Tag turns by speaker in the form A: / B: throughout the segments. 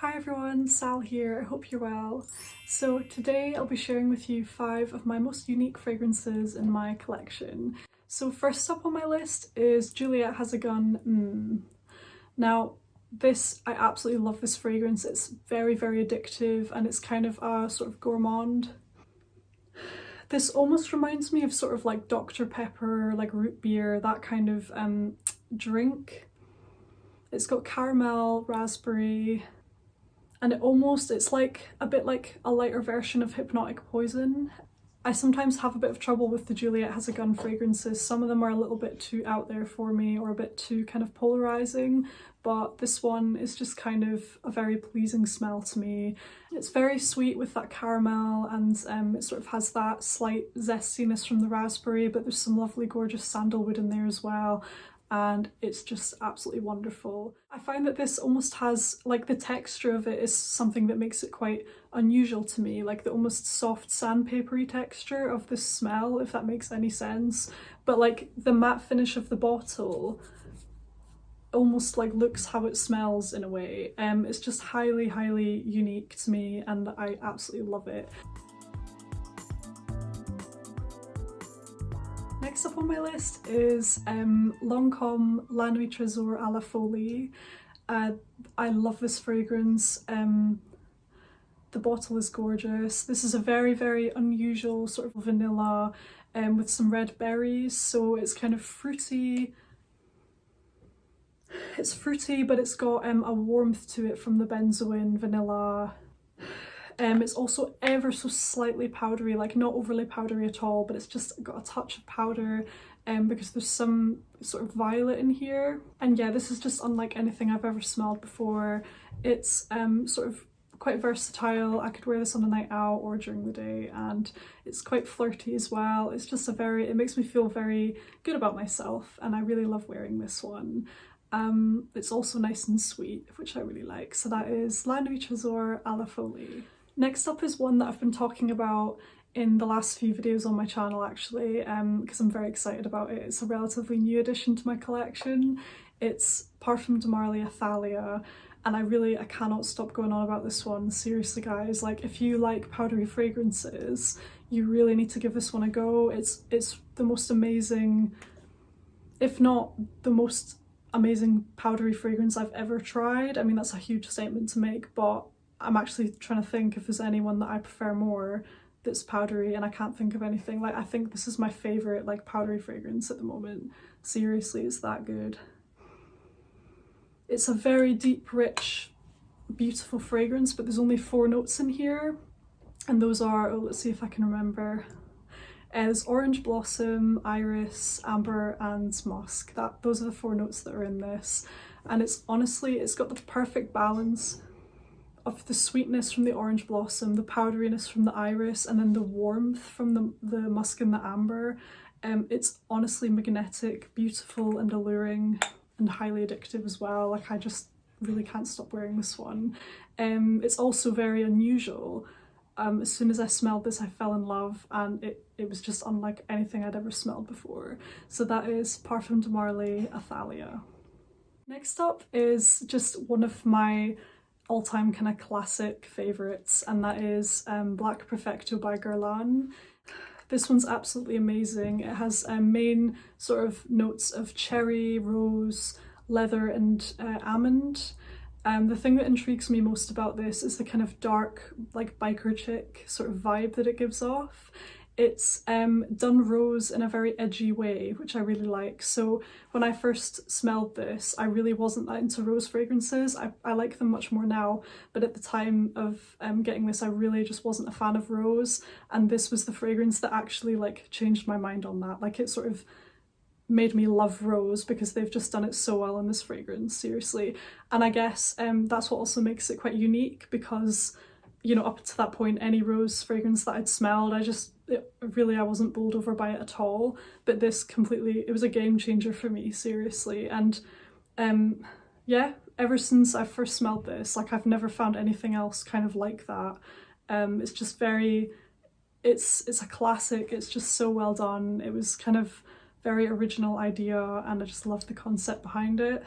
A: Hi everyone, Sal here, I hope you're well. So today I'll be sharing with you 5 of my most unique fragrances in my collection. So first up on my list is Juliette Has a Gun Now I absolutely love this fragrance. It's very addictive and it's kind of a sort of gourmand. This almost reminds me of sort of like Dr. Pepper, like root beer, that kind of drink. It's got caramel, raspberry, and it's like a bit like a lighter version of Hypnotic Poison. I sometimes have a bit of trouble with the Juliette Has a Gun fragrances. Some of them are a little bit too out there for me or a bit too kind of polarizing, but this one is just kind of a very pleasing smell to me. It's very sweet with that caramel and it sort of has that slight zestiness from the raspberry, but there's some lovely gorgeous sandalwood in there as well. And it's just absolutely wonderful. I find that this almost has, like, the texture of it is something that makes it quite unusual to me, like the almost soft sandpapery texture of the smell, if that makes any sense. But like the matte finish of the bottle almost like looks how it smells in a way. It's just highly unique to me and I absolutely love it. Next up on my list is Lancome La Nuit Tresor à la Folie. I love this fragrance. The bottle is gorgeous. This is a very unusual sort of vanilla with some red berries, so it's kind of fruity. It's fruity, but it's got a warmth to it from the benzoin vanilla. It's also ever so slightly powdery, like not overly powdery at all, but it's just got a touch of powder because there's some sort of violet in here. And yeah, this is just unlike anything I've ever smelled before. It's sort of quite versatile. I could wear this on a night out or during the day, and it's quite flirty as well. It's just it makes me feel very good about myself, and I really love wearing this one. It's also nice and sweet, which I really like. So that is La Nuit Tresor à la Folie. Next up is one that I've been talking about in the last few videos on my channel actually, because I'm very excited about it. It's a relatively new addition to my collection. It's Parfums de Marly Athalia, and I cannot stop going on about this one. Seriously guys, like if you like powdery fragrances, you really need to give this one a go. It's the most amazing, if not the most amazing powdery fragrance I've ever tried. I mean, that's a huge statement to make, but I'm actually trying to think if there's anyone that I prefer more that's powdery, and I can't think of anything. Like, I think this is my favorite like powdery fragrance at the moment. Seriously, it's that good. It's a very deep, rich, beautiful fragrance, but there's only 4 notes in here, and those are, oh, let's see if I can remember. There's orange blossom, iris, amber and musk. Those are the 4 notes that are in this, and it's got the perfect balance of the sweetness from the orange blossom, the powderiness from the iris, and then the warmth from the musk and the amber. It's honestly magnetic, beautiful and alluring, and highly addictive as well. Like, I just really can't stop wearing this one. It's also very unusual. As soon as I smelled this, I fell in love, and it was just unlike anything I'd ever smelled before. So that is Parfums de Marly Athalia. Next up is just one of my all-time kind of classic favourites, and that is Black Perfecto by Guerlain. This one's absolutely amazing. It has main sort of notes of cherry, rose, leather and almond. The thing that intrigues me most about this is the kind of dark, like biker chick sort of vibe that it gives off. It's done rose in a very edgy way, which I really like. So when I first smelled this, I really wasn't that into rose fragrances. I like them much more now, but at the time of getting this, I really just wasn't a fan of rose, and this was the fragrance that actually like changed my mind on that. Like, it sort of made me love rose because they've just done it so well in this fragrance, seriously. And I guess that's what also makes it quite unique, because, you know, up to that point, any rose fragrance that I'd smelled, I wasn't bowled over by it at all. But this it was a game changer for me, seriously. And yeah, ever since I first smelled this, like, I've never found anything else kind of like that. It's just it's a classic. It's just so well done. It was kind of very original idea, and I just love the concept behind it.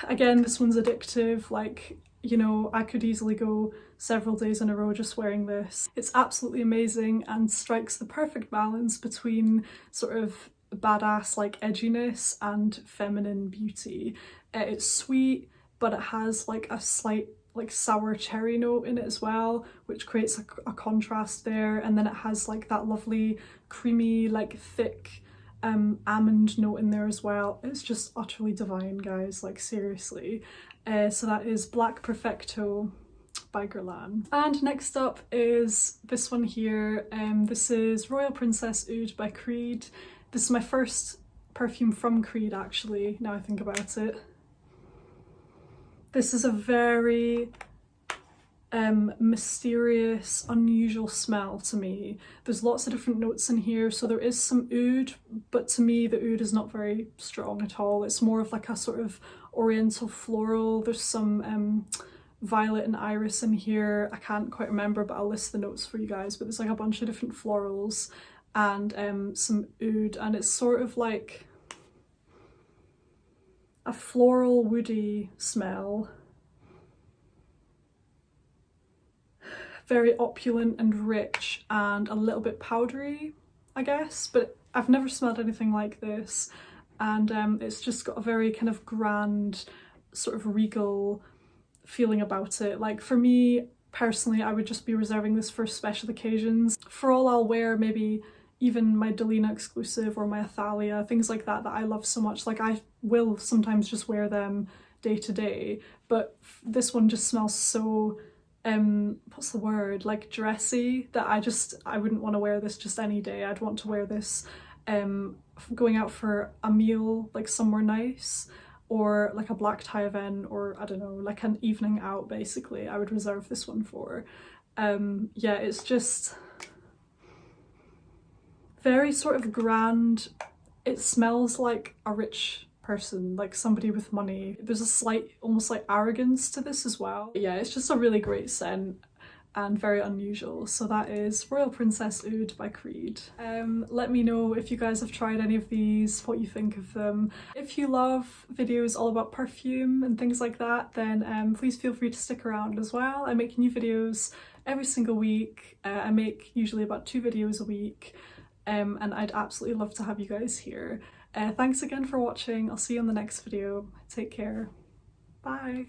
A: Again, this one's addictive, like, you know, I could easily go several days in a row just wearing this. It's absolutely amazing and strikes the perfect balance between sort of badass like edginess and feminine beauty. It's sweet, but it has like a slight like sour cherry note in it as well, which creates a contrast there, and then it has like that lovely creamy like thick almond note in there as well. It's just utterly divine, guys, like seriously. So that is Black Perfecto by Guerlain. And next up is this one here. This is Royal Princess Oud by Creed. This is my first perfume from Creed, actually, now I think about it. This is a very mysterious, unusual smell to me. There's lots of different notes in here, so there is some oud, but to me the oud is not very strong at all. It's more of like a sort of oriental floral. There's some violet and iris in here. I can't quite remember, but I'll list the notes for you guys, but there's like a bunch of different florals and some oud, and it's sort of like a floral woody smell. Very opulent and rich and a little bit powdery, I guess, but I've never smelled anything like this, and it's just got a very kind of grand, sort of regal feeling about it. Like for me personally, I would just be reserving this for special occasions. For all I'll wear maybe even my Delina exclusive or my Athalia, things like that I love so much. Like I will sometimes just wear them day to day, but this one just smells so what's the word, like dressy, that I wouldn't want to wear this just any day. I'd want to wear this going out for a meal, like somewhere nice, or like a black tie event, or I don't know, like an evening out basically. I would reserve this one for. Yeah, it's just very sort of grand. It smells like a rich person, like somebody with money. There's a slight almost like arrogance to this as well. Yeah, it's just a really great scent and very unusual. So that is Royal Princess Oud by Creed. Let me know if you guys have tried any of these, what you think of them. If you love videos all about perfume and things like that, then please feel free to stick around as well. I make new videos every single week. I make usually about 2 videos a week, and I'd absolutely love to have you guys here. Thanks again for watching. I'll see you in the next video. Take care. Bye.